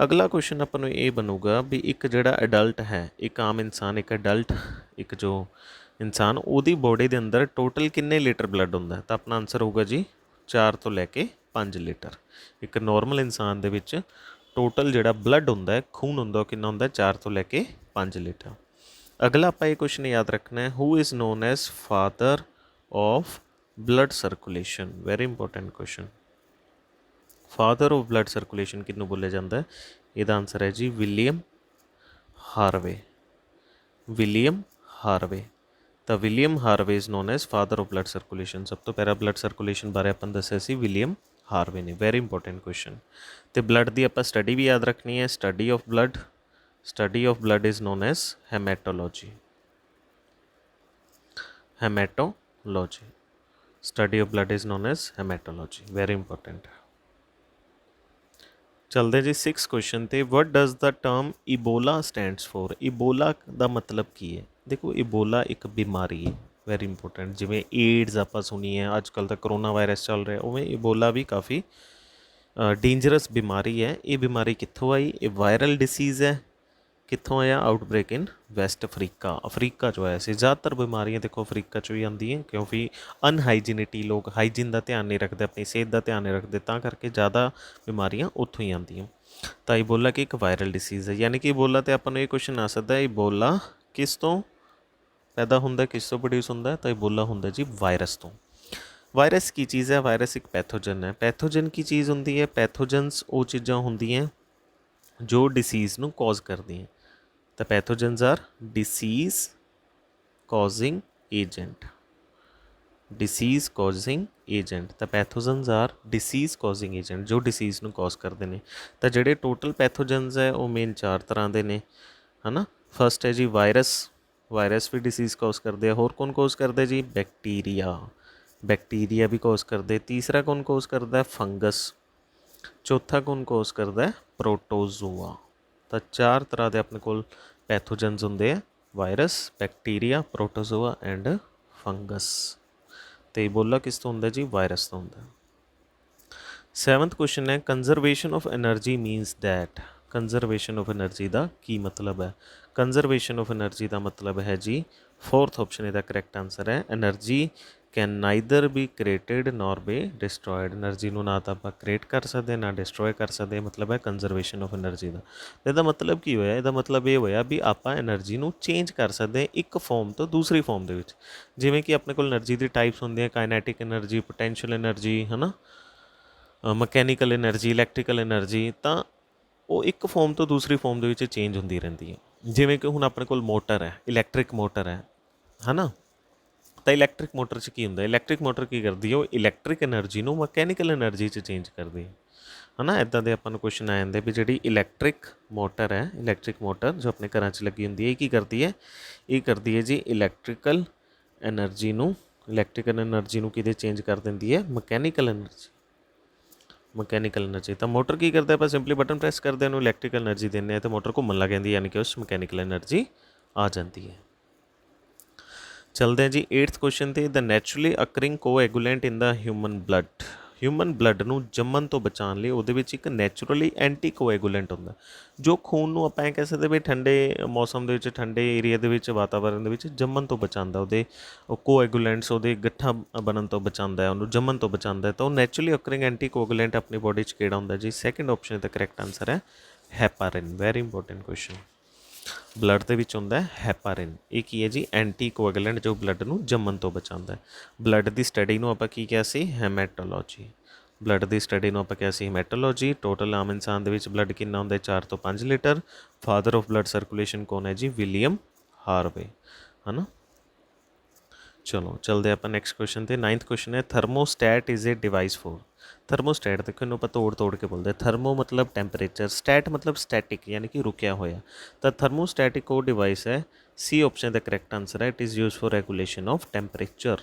ਅਗਲਾ ਕੁਐਸਚਨ ਆਪਾਂ ਨੂੰ ਇਹ ਬਣੂਗਾ ਵੀ ਇੱਕ ਜਿਹੜਾ ਅਡਲਟ ਹੈ, ਇੱਕ ਆਮ ਇਨਸਾਨ, ਇੱਕ ਅਡਲਟ, ਇੱਕ ਜੋ ਇਨਸਾਨ, ਉਹਦੀ ਬੋਡੀ ਦੇ ਅੰਦਰ ਟੋਟਲ ਕਿੰਨੇ ਲੀਟਰ ਬਲੱਡ ਹੁੰਦਾ, ਤਾਂ ਆਪਣਾ ਆਨਸਰ ਹੋਊਗਾ ਜੀ 4 ਤੋਂ ਲੈ ਕੇ 5 ਲੀਟਰ। ਇੱਕ ਨੋਰਮਲ ਇਨਸਾਨ ਦੇ ਵਿੱਚ ਟੋਟਲ ਜਿਹੜਾ ਬਲੱਡ ਹੁੰਦਾ ਹੈ, ਖੂਨ ਹੁੰਦਾ, ਉਹ ਕਿੰਨਾ ਹੁੰਦਾ, 4 ਤੋਂ ਲੈ ਕੇ 5 ਲੀਟਰ। ਅਗਲਾ ਆਪਾਂ ਇਹ ਕੁਐਸਚਨ ਯਾਦ ਰੱਖਣਾ ਹੈ, who is known as father of blood circulation. Very important question. Father of blood circulation ਕਿਹਨੂੰ ਬੋਲਿਆ ਜਾਂਦਾ ਹੈ, ਇਹਦਾ ਆਨਸਰ ਹੈ ਜੀ ਵਿਲੀਅਮ ਹਾਰਵੇ। William Harvey. ਤਾਂ William Harvey is known as father of blood circulation. ਸਭ ਤੋਂ ਪਹਿਲਾਂ ਬਲੱਡ ਸਰਕੂਲੇਸ਼ਨ ਬਾਰੇ ਆਪਾਂ ਦੱਸਿਆ ਸੀ ਵਿਲੀਅਮ ਹਾਰਵੇ ਨੇ। Very important question. ਤੇ ਬਲੱਡ ਦੀ ਆਪਾਂ ਸਟੱਡੀ ਵੀ ਯਾਦ ਰੱਖਣੀ ਹੈ, study of blood. Study of blood is known as haematology. Haematology. Study of blood is known as haematology. Very important. ਚਲਦੇ ਜੀ 6 ਕੁਐਸਚਨ ਤੇ, what does the term Ebola stands for. Ebola ਦਾ ਮਤਲਬ ਕੀ ਹੈ, ਦੇਖੋ ਇਬੋਲਾ ਇੱਕ ਬਿਮਾਰੀ ਹੈ, ਵੈਰੀ ਇੰਪੋਰਟੈਂਟ। ਜਿਵੇਂ ਏਡਜ਼ ਆਪਾਂ ਸੁਣੀ ਹੈ, ਅੱਜ ਕੱਲ੍ਹ ਤਾਂ ਕਰੋਨਾ ਵਾਇਰਸ ਚੱਲ ਰਿਹਾ, ਉਵੇਂ ਇਬੋਲਾ ਵੀ ਕਾਫੀ ਡੇਂਜਰਸ ਬਿਮਾਰੀ ਹੈ। ਇਹ ਬਿਮਾਰੀ ਕਿੱਥੋਂ ਆਈ, ਇਹ ਵਾਇਰਲ ਡਿਸੀਜ਼ ਹੈ। ਕਿੱਥੋਂ ਆਇਆ, ਆਊਟਬ੍ਰੇਕ ਇਨ ਵੈਸਟ ਅਫਰੀਕਾ। ਅਫਰੀਕਾ 'ਚੋਂ ਆਇਆ ਸੀ। ਜ਼ਿਆਦਾਤਰ ਬਿਮਾਰੀਆਂ ਦੇਖੋ ਅਫਰੀਕਾ 'ਚੋਂ ਹੀ ਆਉਂਦੀਆਂ, ਕਿਉਂਕਿ ਅਨਹਾਈਜੀਨਿਟੀ, ਲੋਕ ਹਾਈਜੀਨ ਦਾ ਧਿਆਨ ਨਹੀਂ ਰੱਖਦੇ, ਆਪਣੀ ਸਿਹਤ ਦਾ ਧਿਆਨ ਨਹੀਂ ਰੱਖਦੇ, ਤਾਂ ਕਰਕੇ ਜ਼ਿਆਦਾ ਬਿਮਾਰੀਆਂ ਉੱਥੋਂ ਹੀ ਆਉਂਦੀਆਂ। ਤਾਂ ਇਬੋਲਾ ਕਿ ਇੱਕ ਵਾਇਰਲ ਡਿਸੀਜ਼ ਹੈ, ਯਾਨੀ ਕਿ ਇਬੋਲਾ 'ਤੇ ਆਪਾਂ ਨੂੰ ਇਹ ਕੁਐਸਚਨ ਆ ਸਕਦਾ, ਇਬੋਲਾ ਕਿਸ ਤੋਂ ਪੈਦਾ ਹੁੰਦਾ, ਕਿਸ ਤੋਂ ਪ੍ਰੋਡਿਊਸ ਹੁੰਦਾ, ਤਾਂ ਇਬੋਲਾ ਹੁੰਦਾ ਜੀ ਵਾਇਰਸ ਤੋਂ। ਵਾਇਰਸ ਕੀ ਚੀਜ਼ ਹੈ, ਵਾਇਰਸ ਇੱਕ ਪੈਥੋਜਨ ਹੈ। ਪੈਥੋਜਨ ਕੀ ਚੀਜ਼ ਹੁੰਦੀ ਹੈ, ਪੈਥੋਜਨਸ ਉਹ ਚੀਜ਼ਾਂ ਹੁੰਦੀਆਂ ਜੋ ਡਿਸੀਜ਼ ਨੂੰ ਕੌਜ਼ ਕਰਦੀਆਂ। ਤਾਂ pathogens are disease causing agent. Disease causing agent. ਤਾਂ pathogens are disease causing agent, ਜੋ ਡਿਸੀਜ਼ ਨੂੰ ਕੌਜ਼ ਕਰਦੇ ਨੇ। ਤਾਂ ਜਿਹੜੇ ਟੋਟਲ ਪੈਥੋਜਨਸ ਹੈ ਉਹ ਮੇਨ 4 ਤਰ੍ਹਾਂ ਦੇ ਨੇ, ਹੈ ਨਾ। ਫਸਟ ਹੈ ਜੀ ਵਾਇਰਸ। ਵਾਇਰਸ ਵੀ ਡਿਸੀਜ਼ ਕੌਜ਼ ਕਰਦੇ ਆ। ਹੋਰ ਕੌਣ ਕੌਜ਼ ਕਰਦੇ ਜੀ, ਬੈਕਟੀਰੀਆ। ਬੈਕਟੀਰੀਆ ਵੀ ਕੌਜ਼ ਕਰਦੇ। ਤੀਸਰਾ ਕੌਣ ਕੌਜ਼ ਕਰਦਾ, ਫੰਗਸ। ਚੌਥਾ ਕੌਣ ਕੌਜ਼ ਕਰਦਾ, ਪ੍ਰੋਟੋਜ਼ੋਆ। ਤਾਂ 4 ਤਰ੍ਹਾਂ ਦੇ ਆਪਣੇ ਕੋਲ ਪੈਥੋਜਨਸ ਹੁੰਦੇ ਆ, virus, bacteria, protozoa and fungus. ਤੇ ਇਬੋਲਾ ਕਿਸ ਤੋਂ ਹੁੰਦਾ ਜੀ, ਵਾਇਰਸ ਤੋਂ ਹੁੰਦਾ। 7th ਕੁਐਸਚਨ ਹੈ, conservation of energy means that. Conservation of energy ਦਾ ਕੀ ਮਤਲਬ ਹੈ। ਕੰਜ਼ਰਵੇਸ਼ਨ ਆਫ ਐਨਰਜੀ ਦਾ ਮਤਲਬ ਹੈ ਜੀ, 4th ਆਪਸ਼ਨ ਇਹਦਾ ਕਰੈਕਟ ਆਨਸਰ ਹੈ, energy can neither be created nor be destroyed. Energy ਨੂੰ ਨਾ ਤਾਂ ਆਪਾਂ ਕ੍ਰੀਏਟ ਕਰ ਸਕਦੇ, ਨਾ ਡਿਸਟਰੋਏ ਕਰ ਸਕਦੇ, ਮਤਲਬ ਹੈ ਕੰਜ਼ਰਵੇਸ਼ਨ ਆਫ ਐਨਰਜੀ ਦਾ। ਇਹਦਾ ਮਤਲਬ ਕੀ ਹੋਇਆ, ਇਹਦਾ ਮਤਲਬ ਇਹ ਹੋਇਆ ਵੀ ਆਪਾਂ ਐਨਰਜੀ ਨੂੰ ਚੇਂਜ ਕਰ ਸਕਦੇ ਇੱਕ ਫਾਰਮ ਤੋਂ ਦੂਸਰੀ ਫਾਰਮ ਦੇ ਵਿੱਚ। ਜਿਵੇਂ ਕਿ ਆਪਣੇ ਕੋਲ ਐਨਰਜੀ ਦੀ ਟਾਈਪਸ ਹੁੰਦੀਆਂ, ਕਾਈਨੈਟਿਕ ਐਨਰਜੀ, ਪੋਟੈਂਸ਼ੀਅਲ ਐਨਰਜੀ, ਹੈ ਨਾ, ਮਕੈਨੀਕਲ ਐਨਰਜੀ, ਇਲੈਕਟ੍ਰੀਕਲ ਐਨਰਜੀ। ਤਾਂ ਉਹ ਇੱਕ ਫਾਰਮ ਤੋਂ ਦੂਸਰੀ ਫਾਰਮ ਦੇ ਵਿੱਚ ਚੇਂਜ ਹੁੰਦੀ ਰਹਿੰਦੀ ਹੈ। ਜਿਵੇਂ ਕਿ ਹੁਣ ਆਪਣੇ ਕੋਲ ਮੋਟਰ ਹੈ, ਇਲੈਕਟ੍ਰਿਕ ਮੋਟਰ ਹੈ ਨਾ। ਤਾਂ ਇਲੈਕਟ੍ਰਿਕ ਮੋਟਰ 'ਚ ਕੀ ਹੁੰਦਾ, ਇਲੈਕਟ੍ਰਿਕ ਮੋਟਰ ਕੀ ਕਰਦੀ ਹੈ, ਉਹ ਇਲੈਕਟ੍ਰਿਕ ਐਨਰਜੀ ਨੂੰ ਮਕੈਨੀਕਲ ਐਨਰਜੀ 'ਚ ਚੇਂਜ ਕਰਦੀ ਹੈ ਨਾ। ਇੱਦਾਂ ਦੇ ਆਪਾਂ ਨੂੰ ਕੁਐਸਚਨ ਆ ਜਾਂਦੇ ਵੀ ਜਿਹੜੀ ਇਲੈਕਟ੍ਰਿਕ ਮੋਟਰ ਹੈ, ਇਲੈਕਟ੍ਰਿਕ ਮੋਟਰ ਜੋ ਆਪਣੇ ਘਰਾਂ 'ਚ ਲੱਗੀ ਹੁੰਦੀ ਹੈ, ਇਹ ਕੀ ਕਰਦੀ ਹੈ, ਇਹ ਕਰਦੀ ਹੈ ਜੀ ਇਲੈਕਟ੍ਰੀਕਲ ਐਨਰਜੀ ਨੂੰ ਕਿਤੇ ਚੇਂਜ ਕਰ ਦਿੰਦੀ ਹੈ, ਮਕੈਨੀਕਲ ਐਨਰਜੀ। Mechanical energy. ਤਾਂ ਮੋਟਰ ਕੀ ਕਰਦਾ, ਆਪਾਂ ਸਿੰਪਲੀ ਬਟਨ ਪ੍ਰੈਸ ਕਰਦੇ ਹਾਂ, ਉਹਨੂੰ ਇਲੈਕਟ੍ਰੀਕਲ ਐਨਰਜੀ ਦਿੰਦੇ ਹਾਂ, ਅਤੇ ਮੋਟਰ ਘੁੰਮਣ ਲੱਗ ਜਾਂਦੀ ਹੈ, ਯਾਨੀ ਕਿ ਉਸ ਮਕੈਨੀਕਲ ਐਨਰਜੀ ਆ ਜਾਂਦੀ ਹੈ। ਚਲਦੇ ਹਾਂ ਜੀ 8th ਕੁਐਸਚਨ 'ਤੇ, ਦ ਨੈਚੁਰਲੀ ਅਕਰਿੰਗ ਕੋਐਗੂਲੈਂਟ ਇਨ ਦਾ ਹਿਊਮਨ ਬਲੱਡ। ਹਿਊਮਨ ਬਲੱਡ ਨੂੰ ਜੰਮਣ ਤੋਂ ਬਚਾਉਣ ਲਈ ਉਹਦੇ ਵਿੱਚ ਇੱਕ ਨੈਚੁਰਲੀ ਐਂਟੀ ਕੋਐਗੂਲੈਂਟ ਹੁੰਦਾ, ਜੋ ਖੂਨ ਨੂੰ ਆਪਾਂ ਇਹ ਕਹਿ ਸਕਦੇ ਵੀ ਠੰਡੇ ਮੌਸਮ ਦੇ ਵਿੱਚ, ਠੰਡੇ ਏਰੀਆ ਦੇ ਵਿੱਚ, ਵਾਤਾਵਰਨ ਦੇ ਵਿੱਚ ਜੰਮਣ ਤੋਂ ਬਚਾਉਂਦਾ। ਉਹਦੇ ਕੋਐਗੂਲੈਂਟਸ, ਉਹਦੇ ਗੱਠਾਂ ਬਣਨ ਤੋਂ ਬਚਾਉਂਦਾ, ਉਹਨੂੰ ਜੰਮਣ ਤੋਂ ਬਚਾਉਂਦਾ। ਤਾਂ ਉਹ ਨੈਚੁਰਲੀ ਅਕਰਿੰਗ ਐਂਟੀ ਕੋਐਗੂਲੈਂਟ ਆਪਣੀ ਬੋਡੀ 'ਚ ਕਿਹੜਾ ਹੁੰਦਾ ਜੀ, 2nd ਆਪਸ਼ਨ ਦਾ ਕਰੈਕਟ ਆਨਸਰ ਹੈ heparin. Very important question. Blood ਦੇ ਵਿੱਚ ਹੁੰਦਾ ਹੈ ਹੈਪਾਰਿਨ। ਇਹ ਕੀ ਹੈ ਜੀ? ਐਂਟੀ ਕੋਐਗੂਲੈਂਟ ਜੋ ਬਲੱਡ ਨੂੰ ਜੰਮਣ ਤੋਂ ਬਚਾਉਂਦਾ ਹੈ। ਬਲੱਡ ਦੀ ਸਟੱਡੀ ਨੂੰ ਆਪਾਂ ਕੀ ਕਿਹਾ ਸੀ? ਹੈਮੈਟੋਲੋਜੀ। ਬਲੱਡ ਦੀ ਸਟੱਡੀ ਨੂੰ ਆਪਾਂ ਕਿਹਾ ਸੀ ਹੈਮੈਟੋਲੋਜੀ। ਟੋਟਲ ਆਮ ਇਨਸਾਨ ਦੇ ਵਿੱਚ ਬਲੱਡ ਕਿੰਨਾ ਹੁੰਦਾ ਹੈ? 4 ਤੋਂ 5 litre. Father of blood circulation ਕੌਣ ਹੈ ਜੀ? ਵਿਲੀਅਮ ਹਾਰਵੇ, ਹੈ ਨਾ। ਚਲੋ ਚਲਦੇ ਆਪਾਂ ਨੈਕਸਟ ਕੁਐਸਚਨ 'ਤੇ। 9th ਕੁਐਸਚਨ ਹੈ thermostat is a device for. Thermostat ਦੇਖੋ ਇਹਨੂੰ ਆਪਾਂ ਤੋੜ ਕੇ ਬੋਲਦੇ। ਥਰਮੋ ਮਤਲਬ ਟੈਂਪਰੇਚਰ, ਸਟੈਟ ਮਤਲਬ ਸਟੈਟਿਕ ਯਾਨੀ ਕਿ ਰੁਕਿਆ ਹੋਇਆ। ਤਾਂ ਥਰਮੋਸਟੈਟਿਕ ਉਹ ਡਿਵਾਈਸ ਹੈ। ਸੀ ਆਪਸ਼ਨ ਦਾ ਕਰੈਕਟ ਆਨਸਰ ਹੈ। It is use for regulation of temperature.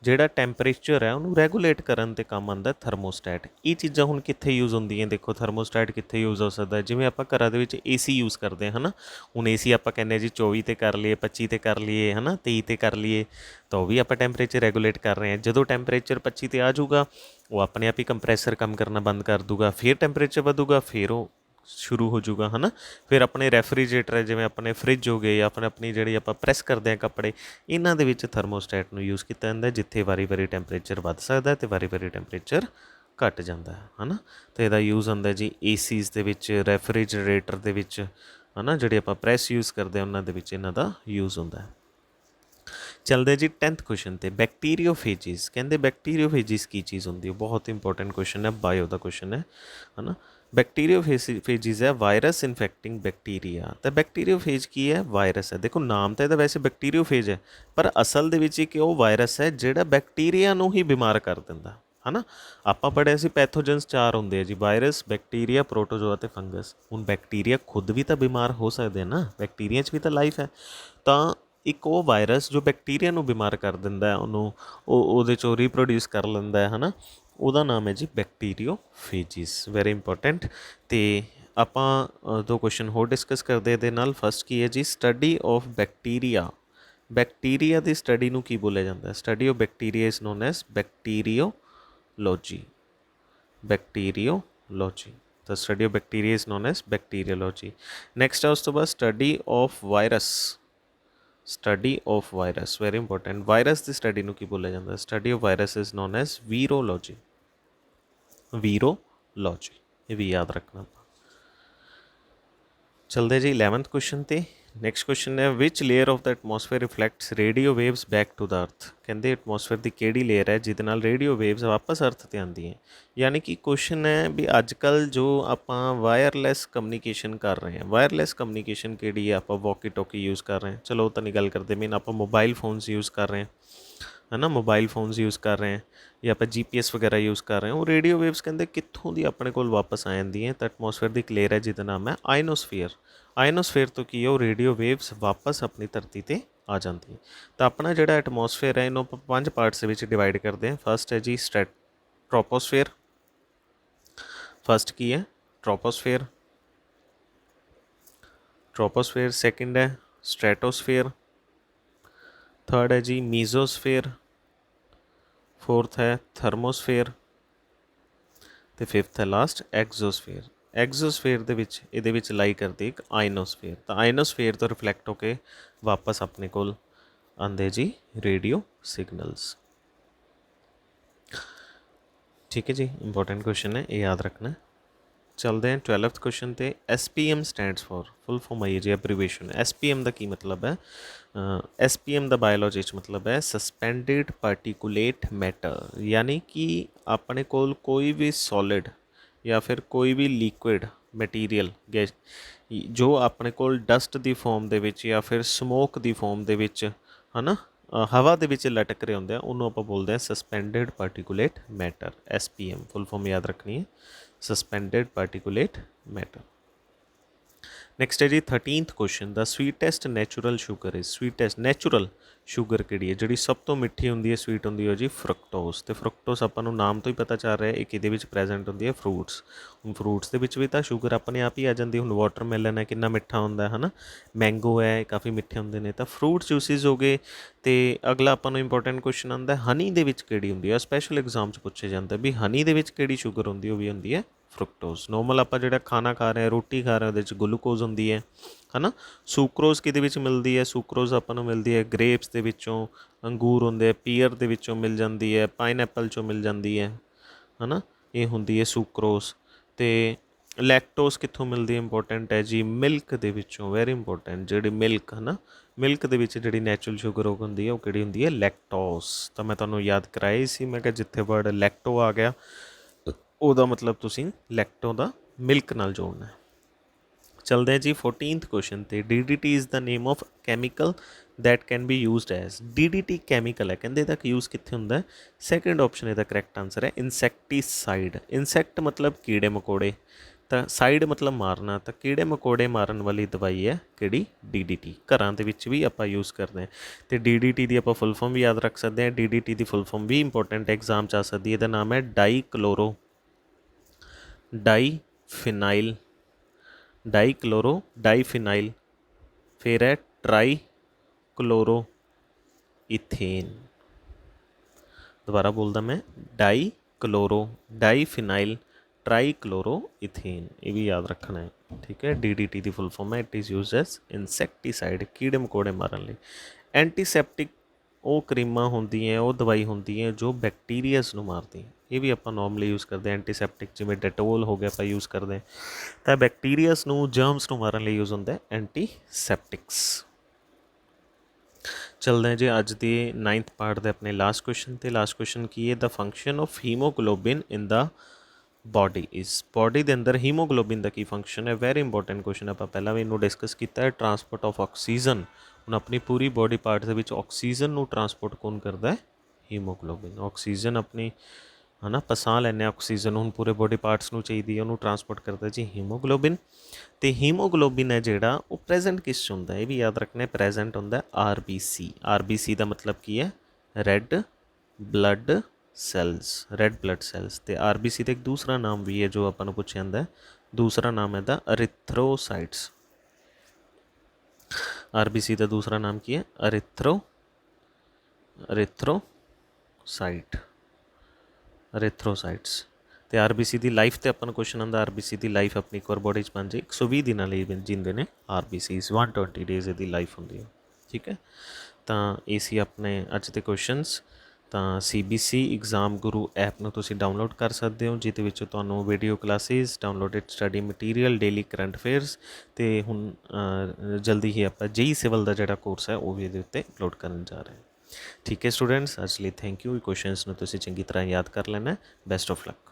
ਜਿਹੜਾ ਟੈਂਪਰੇਚਰ ਹੈ ਉਹਨੂੰ ਰੈਗੂਲੇਟ ਕਰਨ 'ਤੇ ਕੰਮ ਆਉਂਦਾ ਥਰਮੋਸਟੈਟ। ਇਹ ਚੀਜ਼ਾਂ ਹੁਣ ਕਿੱਥੇ ਯੂਜ਼ ਹੁੰਦੀਆਂ? ਦੇਖੋ ਥਰਮੋਸਟੈਟ ਕਿੱਥੇ ਯੂਜ਼ ਹੋ ਸਕਦਾ? ਜਿਵੇਂ ਆਪਾਂ ਘਰਾਂ ਦੇ ਵਿੱਚ ਏਸੀ ਯੂਜ਼ ਕਰਦੇ ਹਾਂ, ਹੈ ਨਾ। ਹੁਣ ਏਸੀ ਆਪਾਂ ਕਹਿੰਦੇ ਜੀ 24 'ਤੇ ਕਰ ਲਈਏ, 25 'ਤੇ ਕਰ ਲਈਏ, ਹੈ ਨਾ, 23 'ਤੇ ਕਰ ਲਈਏ, ਤਾਂ ਉਹ ਵੀ ਆਪਾਂ ਟੈਂਪਰੇਚਰ ਰੈਗੂਲੇਟ ਕਰ ਰਹੇ ਹਾਂ। ਜਦੋਂ ਟੈਂਪਰੇਚਰ 25 'ਤੇ ਆ ਜਾਊਗਾ ਉਹ ਆਪਣੇ ਆਪ ਹੀ ਕੰਪਰੈਸਰ ਕੰਮ ਕਰਨਾ ਬੰਦ ਕਰ ਦੂਗਾ, ਫਿਰ ਟੈਂਪਰੇਚਰ ਵਧੂਗਾ, ਫਿਰ ਉਹ ਸ਼ੁਰੂ ਹੋ ਜਾਊਗਾ, ਹੈ ਨਾ। ਫਿਰ ਆਪਣੇ ਰੈਫਰੀਜਰੇਟਰ ਹੈ, ਜਿਵੇਂ ਆਪਣੇ ਫਰਿੱਜ ਹੋ ਗਏ, ਜਾਂ ਫਿਰ ਆਪਣੀ ਜਿਹੜੀ ਆਪਾਂ ਪ੍ਰੈਸ ਕਰਦੇ ਹਾਂ ਕੱਪੜੇ, ਇਹਨਾਂ ਦੇ ਵਿੱਚ ਥਰਮੋਸਟੈਟ ਨੂੰ ਯੂਜ਼ ਕੀਤਾ ਜਾਂਦਾ, ਜਿੱਥੇ ਵਾਰੀ ਟੈਂਪਰੇਚਰ ਵੱਧ ਸਕਦਾ ਅਤੇ ਵਾਰੀ ਟੈਂਪਰੇਚਰ ਘੱਟ ਜਾਂਦਾ ਹੈ ਨਾ। ਅਤੇ ਇਹਦਾ ਯੂਜ਼ ਹੁੰਦਾ ਜੀ ਏਸੀਜ਼ ਦੇ ਵਿੱਚ, ਰੈਫਰੀਜਰੇਟਰ ਦੇ ਵਿੱਚ, ਹੈ ਨਾ। ਜਿਹੜੇ ਆਪਾਂ ਪ੍ਰੈਸ ਯੂਜ਼ ਕਰਦੇ ਹਾਂ ਉਹਨਾਂ ਦੇ ਵਿੱਚ ਇਹਨਾਂ ਦਾ ਯੂਜ਼ ਹੁੰਦਾ ਹੈ। ਚੱਲਦੇ ਜੀ 10th ਕੁਐਸਚਨ 'ਤੇ। ਬੈਕਟੀਰੀਓਫੇਜਿਸ ਕਹਿੰਦੇ ਬੈਕਟੀਰੀਓਫੇਜਿਸ ਕੀ ਚੀਜ਼ ਹੁੰਦੀ ਹੈ? ਬਹੁਤ ਇੰਪੋਰਟੈਂਟ ਕੁਐਸਚਨ ਹੈ, ਬਾਇਓ ਦਾ ਕੁਐਸਚਨ ਹੈ ਨਾ। ਬੈਕਟੀਰੀਓਫੇਜਿਸ ਹੈ ਵਾਇਰਸ ਇਨਫੈਕਟਿੰਗ ਬੈਕਟੀਰੀਆ। ਤਾਂ ਬੈਕਟੀਰੀਓਫੇਜ ਕੀ ਹੈ? ਵਾਇਰਸ ਹੈ। ਦੇਖੋ ਨਾਮ ਤਾਂ ਇਹਦਾ ਵੈਸੇ ਬੈਕਟੀਰੀਓਫੇਜ ਹੈ, ਪਰ ਅਸਲ ਦੇ ਵਿੱਚ ਇੱਕ ਉਹ ਵਾਇਰਸ ਹੈ ਜਿਹੜਾ ਬੈਕਟੀਰੀਆ ਨੂੰ ਹੀ ਬਿਮਾਰ ਕਰ ਦਿੰਦਾ, ਹੈ ਨਾ। ਆਪਾਂ ਪੜ੍ਹਿਆ ਸੀ ਪੈਥੋਜਨਸ 4 ਹੁੰਦੇ ਆ ਜੀ, ਵਾਇਰਸ, ਬੈਕਟੀਰੀਆ, ਪ੍ਰੋਟੋਜ਼ੋਆ ਅਤੇ ਫੰਗਸ। ਹੁਣ ਬੈਕਟੀਰੀਆ ਖੁਦ ਵੀ ਤਾਂ ਬਿਮਾਰ ਹੋ ਸਕਦੇ ਨਾ, ਬੈਕਟੀਰੀਆ 'ਚ ਵੀ ਤਾਂ ਲਾਈਫ ਹੈ। ਤਾਂ ਇੱਕ ਉਹ ਵਾਇਰਸ ਜੋ ਬੈਕਟੀਰੀਆ ਨੂੰ ਬਿਮਾਰ ਕਰ ਦਿੰਦਾ, ਉਹਨੂੰ ਉਹਦੇ 'ਚੋਂ ਰੀਪਰੋਡਿਊਸ ਕਰ ਲੈਂਦਾ ਹੈ ਨਾ, ਉਹਦਾ ਨਾਮ ਹੈ ਜੀ ਬੈਕਟੀਰੀਓਫੇਜਿਸ। Very important. ਅਤੇ ਆਪਾਂ 2 ਕੁਐਸਚਨ ਹੋਰ ਡਿਸਕਸ ਕਰਦੇ ਇਹਦੇ ਨਾਲ। ਫਸਟ ਕੀ ਹੈ ਜੀ? Study of bacteria. ਬੈਕਟੀਰੀਆ ਦੀ ਸਟੱਡੀ ਨੂੰ ਕੀ ਬੋਲਿਆ ਜਾਂਦਾ? Study of bacteria is known as bacteriology. Bacteriology. ਤਾਂ study of bacteria is known as bacteriology. Next ਹੈ ਉਸ ਤੋਂ ਬਾਅਦ study of virus. Study of virus very important. Virus ਦੀ ਸਟੱਡੀ ਨੂੰ ਕੀ ਬੋਲਿਆ ਜਾਂਦਾ? Study of virus is known as virology. Virology, ਇਹ ਵੀ ਯਾਦ ਰੱਖਣਾ। ਚਲਦੇ ਜੀ 11th ਕੁਐਸਚਨ 'ਤੇ। ਨੈਕਸਟ ਕੁਐਸਚਨ ਹੈ which layer of the atmosphere reflects radio waves back to the earth. ਕਹਿੰਦੇ ਐਟਮੋਸਫੇਅਰ ਦੀ ਕਿਹੜੀ ਲੇਅਰ ਹੈ ਜਿਹਦੇ ਨਾਲ ਰੇਡੀਓ ਵੇਵਸ ਵਾਪਸ ਅਰਥ 'ਤੇ ਆਉਂਦੀਆਂ? ਯਾਨੀ ਕਿ ਕੁਐਸਚਨ ਹੈ ਵੀ ਅੱਜ ਕੱਲ੍ਹ ਜੋ ਆਪਾਂ ਵਾਇਰਲੈਸ ਕਮਿਊਨੀਕੇਸ਼ਨ ਕਰ ਰਹੇ ਹਾਂ, ਵਾਇਰਲੈਸ ਕਮਿਊਨੀਕੇਸ਼ਨ ਕਿਹੜੀ ਹੈ? ਆਪਾਂ ਵੋਕੀ ਟੋਕੀ ਯੂਜ਼ ਕਰ ਰਹੇ ਹਾਂ, ਚਲੋ ਉਹ ਤਾਂ ਨਹੀਂ ਗੱਲ ਕਰਦੇ, ਮੇਨ ਆਪਾਂ ਮੋਬਾਈਲ ਫੋਨਸ ਯੂਜ਼ ਕਰ ਰਹੇ ਹਾਂ, ਹੈ ਨਾ। ਮੋਬਾਈਲ ਫੋਨਸ ਯੂਜ਼ ਕਰ ਰਹੇ ਹਾਂ ਜਾਂ ਆਪਾਂ GPS ਵਗੈਰਾ ਯੂਜ਼ ਕਰ ਰਹੇ ਹਾਂ। ਉਹ ਰੇਡੀਓ ਵੇਵਸ ਕਹਿੰਦੇ ਕਿੱਥੋਂ ਦੀ ਆਪਣੇ ਕੋਲ ਵਾਪਸ ਆ ਜਾਂਦੀਆਂ? ਤਾਂ ਐਟਮੋਸਫੇਅਰ ਦੀ ਇੱਕ ਲੇਅਰ ਹੈ ਜਿਹਦਾ ਨਾਮ ਹੈ ਆਇਨੋਸਫੀਅਰ। ਆਇਨੋਸਫੇਅਰ ਤੋਂ ਕੀ ਹੈ? ਉਹ ਰੇਡੀਓ ਵੇਵਸ ਵਾਪਸ ਆਪਣੀ ਧਰਤੀ 'ਤੇ ਆ ਜਾਂਦੀ ਹੈ। ਤਾਂ ਆਪਣਾ ਜਿਹੜਾ ਐਟਮੋਸਫੇਅਰ ਹੈ ਇਹਨੂੰ ਆਪਾਂ 5 ਪਾਰਟਸ ਦੇ ਵਿੱਚ ਡਿਵਾਈਡ ਕਰਦੇ ਹਾਂ। ਫਸਟ ਹੈ ਜੀ ਟ੍ਰੋਪੋਸਫੇਅਰ। ਫਸਟ ਕੀ ਹੈ? ਟ੍ਰੋਪੋਸਫੇਅਰ। ਟ੍ਰੋਪੋਸਫੇਅਰ। ਸੈਕਿੰਡ ਹੈ ਸਟ੍ਰੈਟੋਸਫੇਅਰ। ਥਰਡ ਹੈ ਜੀ ਮੀਜ਼ੋਸਫੇਅਰ। ਫੋਰਥ ਹੈ ਥਰਮੋਸਫੇਅਰ। ਅਤੇ ਫਿਫਥ ਹੈ ਲਾਸਟ ਐਗਜ਼ੋਸਫੇਅਰ। ਐਗਜ਼ੋਸਫੇਅਰ ਦੇ ਵਿੱਚ ਇਹਦੇ ਵਿੱਚ ਲਾਈ ਕਰਦੀ ਇੱਕ ਆਇਨੋਸਫੇਅਰ। ਤਾਂ ਆਇਨੋਸਫੇਅਰ ਤੋਂ ਰਿਫਲੈਕਟ ਹੋ ਕੇ ਵਾਪਸ ਆਪਣੇ ਕੋਲ ਆਉਂਦੇ ਜੀ ਰੇਡੀਓ ਸਿਗਨਲਸ। ਠੀਕ ਹੈ ਜੀ, ਇੰਪੋਰਟੈਂਟ ਕੁਐਸਚਨ ਹੈ, ਇਹ ਯਾਦ ਰੱਖਣਾ। ਚੱਲਦੇ ਹਾਂ 12th ਕੁਐਸਚਨ 'ਤੇ। SPM ਸਟੈਂਡਸ ਫॉर, ਫੁੱਲ ਫॉर्म ਆਈ ਹੈ ਜੀ ਐਬਰੀਵੇਸ਼ਨ। SPM ਦਾ ਕੀ ਮਤਲਬ ਹੈ? SPM ਦਾ ਬਾਇਓਲੋਜੀ 'ਚ ਮਤਲਬ ਹੈ ਸਸਪੈਂਡਿਡ ਪਾਰਟੀਕੂਲੇਟ ਮੈਟਰ। ਯਾਨੀ ਕਿ ਆਪਣੇ ਕੋਲ ਕੋਈ ਵੀ ਸੋਲਿਡ ਜਾਂ ਫਿਰ ਕੋਈ ਵੀ ਲਿਕੁਇਡ ਮਟੀਰੀਅਲ ਗੈਸ ਜੋ ਆਪਣੇ ਕੋਲ ਡਸਟ ਦੀ ਫੋਰਮ ਦੇ ਵਿੱਚ ਜਾਂ ਫਿਰ ਸਮੋਕ ਦੀ ਫੋਰਮ ਦੇ ਵਿੱਚ, ਹੈ ਨਾ, ਹਵਾ ਦੇ ਵਿੱਚ ਲਟਕ ਰਹੇ ਹੁੰਦੇ ਆ, ਉਹਨੂੰ ਆਪਾਂ ਬੋਲਦੇ ਹਾਂ ਸਸਪੈਂਡਿਡ ਪਾਰਟੀਕੂਲੇਟ ਮੈਟਰ। SPM ਫੁੱਲ ਫॉर्म ਯਾਦ ਰੱਖਣੀ ਹੈ, ਸਸਪੈਂਡਿਡ ਪਾਰਟੀਕੂਲੇਟ ਮੈਟਰ। ਨੈਕਸਟ ਹੈ ਜੀ 13th question. The sweetest natural sugar is. Sweetest natural sugar ਕਿਹੜੀ ਹੈ? ਜਿਹੜੀ ਸਭ ਤੋਂ ਮਿੱਠੀ ਹੁੰਦੀ ਹੈ, ਸਵੀਟ ਹੁੰਦੀ ਹੈ ਜੀ ਫਰਕਟੋਸ। ਅਤੇ ਫਰਕਟੋਸ ਆਪਾਂ ਨੂੰ ਨਾਮ ਤੋਂ ਹੀ ਪਤਾ ਚੱਲ ਰਿਹਾ ਇਹ ਕਿਹਦੇ ਵਿੱਚ ਪ੍ਰੈਜ਼ੈਂਟ ਹੁੰਦੀ ਹੈ? ਫਰੂਟਸ। ਹੁਣ ਫਰੂਟਸ ਦੇ ਵਿੱਚ ਵੀ ਤਾਂ ਸ਼ੂਗਰ ਆਪਣੇ ਆਪ ਹੀ ਆ ਜਾਂਦੀ। ਹੁਣ ਵਾਟਰਮੈਲਨ ਹੈ, ਕਿੰਨਾ ਮਿੱਠਾ ਹੁੰਦਾ ਹੈ ਨਾ। ਮੈਂਗੋ ਹੈ, ਕਾਫੀ ਮਿੱਠੇ ਹੁੰਦੇ ਨੇ। ਤਾਂ ਫਰੂਟ ਜੂਸਿਸ ਹੋ ਗਏ। ਅਤੇ ਅਗਲਾ ਆਪਾਂ ਨੂੰ ਇੰਪੋਰਟੈਂਟ ਕੁਐਸਚਨ ਆਉਂਦਾ ਹਨੀ ਦੇ ਵਿੱਚ ਕਿਹੜੀ ਹੁੰਦੀ ਹੈ? ਸਪੈਸ਼ਲ ਐਗਜ਼ਾਮ 'ਚ ਪੁੱਛਿਆ ਜਾਂਦਾ ਵੀ ਹਨੀ ਦੇ ਵਿੱਚ ਕਿਹੜੀ ਸ਼ੂਗਰ ਹੁੰਦੀ? ਉਹ ਵੀ ਹੁੰਦੀ ਹੈ ਫਰੁਕਟੋਸ। ਨੋਰਮਲ ਆਪਾਂ ਜਿਹੜਾ ਖਾਣਾ ਖਾ ਰਹੇ ਹਾਂ, ਰੋਟੀ ਖਾ ਰਹੇ ਹਾਂ, ਉਹਦੇ 'ਚ ਗਲੂਕੋਜ਼ ਹੁੰਦੀ ਹੈ ਨਾ। ਸੁਕਰੋਜ਼ ਕਿਹਦੇ ਵਿੱਚ ਮਿਲਦੀ ਹੈ? ਸੁਕਰੋਜ਼ ਆਪਾਂ ਨੂੰ ਮਿਲਦੀ ਹੈ ਗ੍ਰੇਪਸ ਦੇ ਵਿੱਚੋਂ, ਅੰਗੂਰ ਹੁੰਦੇ ਆ, ਪੀਅਰ ਦੇ ਵਿੱਚੋਂ ਮਿਲ ਜਾਂਦੀ ਹੈ, ਪਾਈਨਐਪਲ 'ਚੋਂ ਮਿਲ ਜਾਂਦੀ ਹੈ ਨਾ। ਇਹ ਹੁੰਦੀ ਹੈ ਸੁਕਰੋਜ਼। ਅਤੇ ਲੈਕਟੋਸ ਕਿੱਥੋਂ ਮਿਲਦੀ ਹੈ ਇੰਪੋਰਟੈਂਟ ਹੈ ਜੀ, ਮਿਲਕ ਦੇ ਵਿੱਚੋਂ, ਵੈਰੀ ਇੰਪੋਰਟੈਂਟ, ਜਿਹੜੀ ਮਿਲਕ ਹੈ ਨਾ, ਮਿਲਕ ਦੇ ਵਿੱਚ ਜਿਹੜੀ ਨੈਚੁਰਲ ਸ਼ੂਗਰ ਉਹ ਹੁੰਦੀ ਹੈ ਉਹ ਕਿਹੜੀ ਹੁੰਦੀ ਹੈ, ਲੈਕਟੋਸ। ਤਾਂ ਮੈਂ ਤੁਹਾਨੂੰ ਯਾਦ ਕਰਾਇਆ ਹੀ ਸੀ, ਮੈਂ ਕਿਹਾ ਜਿੱਥੇ ਵਰਡ ਲੈਕਟੋ ਆ ਗਿਆ ਉਹਦਾ ਮਤਲਬ ਤੁਸੀਂ ਲੈਕਟੋ ਦਾ ਮਿਲਕ ਨਾਲ ਜੋੜਨਾ ਹੈ। ਚਲਦੇ ਜੀ 14th ਕੁਐਸਚਨ ਤੇ, DDT is the name of chemical that can be used as. DDT chemical ਹੈ, ਕਹਿੰਦੇ ਇਹਦਾ ਯੂਜ਼ ਕਿੱਥੇ ਹੁੰਦਾ ਹੈ? ਸੈਕਿੰਡ ਆਪਸ਼ਨ ਇਹਦਾ ਕਰੈਕਟ ਆਂਸਰ ਹੈ ਇਨਸੈਕਟੀਸਾਈਡ। ਇਨਸੈਕਟ ਮਤਲਬ ਕੀੜੇ ਮਕੌੜੇ, ਤਾਂ ਸਾਈਡ ਮਤਲਬ ਮਾਰਨਾ, ਤਾਂ ਕੀੜੇ ਮਕੌੜੇ ਮਾਰਨ ਵਾਲੀ ਦਵਾਈ ਹੈ ਕਿਹੜੀ? DDT। ਘਰਾਂ ਦੇ ਵਿੱਚ ਵੀ ਆਪਾਂ ਯੂਜ਼ ਕਰਦੇ ਹਾਂ। ਅਤੇ DDT ਦੀ ਆਪਾਂ ਫੁੱਲ ਫॉर्म ਵੀ ਯਾਦ ਰੱਖ ਸਕਦੇ ਹਾਂ। DDT ਦੀ ਫੁੱਲ ਫॉर्म ਵੀ ਇੰਪੋਰਟੈਂਟ ਐਗਜ਼ਾਮ 'ਚ ਆ ਸਕਦੀ ਹੈ। ਇਹਦਾ ਨਾਮ ਹੈ ਡਾਈਫਿਨਾਈਲ, ਡਾਈਫਿਨਾਈਲ, ਫਿਰ ਹੈ ਟਰਾਈਕਲੋਰੋ ਇਥੇਨ। ਦੁਬਾਰਾ ਬੋਲਦਾ ਮੈਂ, ਡਾਈਫਿਨਾਈਲ ਟਰਾਈਕਲੋਰੋ ਇਥੇਨ, ਇਹ ਵੀ ਯਾਦ ਰੱਖਣਾ ਹੈ, ਠੀਕ ਹੈ। DDT ਦੀ ਫੁੱਲ ਫॉर्म ਹੈ it is use as insecticide, ਕੀੜੇ ਮਕੌੜੇ ਮਾਰਨ ਲਈ। ਐਂਟੀਸੈਪਟਿਕ ਉਹ ਕਰੀਮਾਂ ਹੁੰਦੀਆਂ, ਉਹ ਦਵਾਈ ਹੁੰਦੀ ਹੈ ਜੋ ਬੈਕਟੀਰੀਆਸ ਨੂੰ ਮਾਰਦੀ, ਇਹ ਵੀ ਆਪਾਂ ਨੋਰਮਲੀ ਯੂਜ਼ ਕਰਦੇ ਹਾਂ। ਐਂਟੀਸੈਪਟਿਕ ਜਿਵੇਂ ਡੈਟੋਲ ਹੋ ਗਿਆ ਆਪਾਂ ਯੂਜ਼ ਕਰਦੇ ਹਾਂ, ਤਾਂ ਬੈਕਟੀਰੀਆਸ ਨੂੰ, ਜਰਮਸ ਨੂੰ ਮਾਰਨ ਲਈ ਯੂਜ਼ ਹੁੰਦਾ ਐਂਟੀਸੈਪਟਿਕਸ। ਚਲਦੇ ਹਾਂ ਜੀ ਅੱਜ ਦੀ 9th ਪਾਰਟ ਦੇ ਆਪਣੇ ਲਾਸਟ ਕੁਐਸਚਨ ਤੇ। ਲਾਸਟ ਕੁਐਸਚਨ ਕੀ ਹੈ? The function of haemoglobin in the body is. Body ਦੇ ਅੰਦਰ ਹੀਮੋਗਲੋਬਿਨ ਦਾ ਕੀ ਫੰਕਸ਼ਨ ਹੈ? ਵੈਰੀ ਇੰਪੋਰਟੈਂਟ ਕੁਐਸਚਨ, ਆਪਾਂ ਪਹਿਲਾਂ ਵੀ ਇਹਨੂੰ ਡਿਸਕਸ ਕੀਤਾ ਹੈ। Transport of oxygen. ਹੁਣ ਆਪਣੀ ਪੂਰੀ ਬੋਡੀ ਪਾਰਟ ਦੇ ਵਿੱਚ ਆਕਸੀਜਨ ਨੂੰ ਟਰਾਂਸਪੋਰਟ ਕੌਣ ਕਰਦਾ ਹੈ? ਹੀਮੋਗਲੋਬਿਨ। ਆਕਸੀਜਨ ਆਪਣੀ ਹੈ ਨਾ, ਆਪਾਂ ਸਾਹ ਲੈਂਦੇ ਹਾਂ, ਆਕਸੀਜਨ ਹੁਣ ਪੂਰੇ ਬੋਡੀ ਪਾਰਟਸ ਨੂੰ ਚਾਹੀਦੀ ਹੈ, ਉਹਨੂੰ ਟਰਾਂਸਪੋਰਟ ਕਰਦਾ ਜੀ ਹੀਮੋਗਲੋਬਿਨ। ਅਤੇ ਹੀਮੋਗਲੋਬਿਨ ਹੈ ਜਿਹੜਾ ਉਹ ਪ੍ਰੈਜੈਂਟ ਕਿਸ 'ਚ ਹੁੰਦਾ? ਇਹ ਵੀ ਯਾਦ ਰੱਖਣਾ, ਪ੍ਰੈਜੈਂਟ ਹੁੰਦਾ RBC। RBC ਦਾ ਮਤਲਬ ਕੀ ਹੈ? Red blood cells, red blood cells. ਅਤੇ RBC ਦਾ ਇੱਕ ਦੂਸਰਾ ਨਾਮ ਵੀ ਹੈ ਜੋ ਆਪਾਂ ਨੂੰ ਪੁੱਛਿਆ ਜਾਂਦਾ, ਦੂਸਰਾ ਨਾਮ ਹੈ ਦਾ ਅਰਿਥਰੋਸਾਈਟਸ। RBC ਦਾ ਦੂਸਰਾ ਨਾਮ ਕੀ ਹੈ? ਅਰਿਥਰੋਸਾਈਟਸ। ਅਤੇ RBC ਦੀ ਲਾਈਫ 'ਤੇ ਆਪਾਂ ਨੂੰ ਕੁਐਸਚਨ ਆਉਂਦਾ, RBC ਦੀ ਲਾਈਫ ਆਪਣੀ ਇੱਕ ਵਾਰ ਬੋਡੀ 'ਚ ਬਣ ਜਾਏ 120 ਦਿਨਾਂ ਲਈ ਜੀਂਦੇ ਨੇ RBCs, 120 ਡੇਜ਼ ਇਹਦੀ ਲਾਈਫ ਹੁੰਦੀ ਹੈ, ਠੀਕ ਹੈ। ਤਾਂ ਇਹ ਸੀ ਆਪਣੇ ਅੱਜ ਦੇ ਕੁਐਸਚਨਸ। ਤਾਂ CBC ਐਗਜ਼ਾਮ ਗੁਰੂ ਐਪ ਨੂੰ ਤੁਸੀਂ ਡਾਊਨਲੋਡ ਕਰ ਸਕਦੇ ਹੋ, ਜਿਹਦੇ ਵਿੱਚ ਤੁਹਾਨੂੰ video classes, downloaded study material, daily current affairs, ਅਤੇ ਹੁਣ ਜਲਦੀ ਹੀ ਆਪਾਂ JEE ਸਿਵਲ ਦਾ ਜਿਹੜਾ ਕੋਰਸ ਹੈ ਉਹ ਵੀ ਇਹਦੇ ਉੱਤੇ ਅਪਲੋਡ ਕਰਨ ਜਾ ਰਹੇ ਹਾਂ, ਠੀਕ ਹੈ ਸਟੂਡੈਂਟਸ। ਅੱਜ ਲਈ ਥੈਂਕ ਯੂ। ਕੁਐਸਚਨਸ ਨੂੰ ਤੁਸੀਂ ਚੰਗੀ ਤਰ੍ਹਾਂ ਯਾਦ ਕਰ ਲੈਣਾ। Best of luck.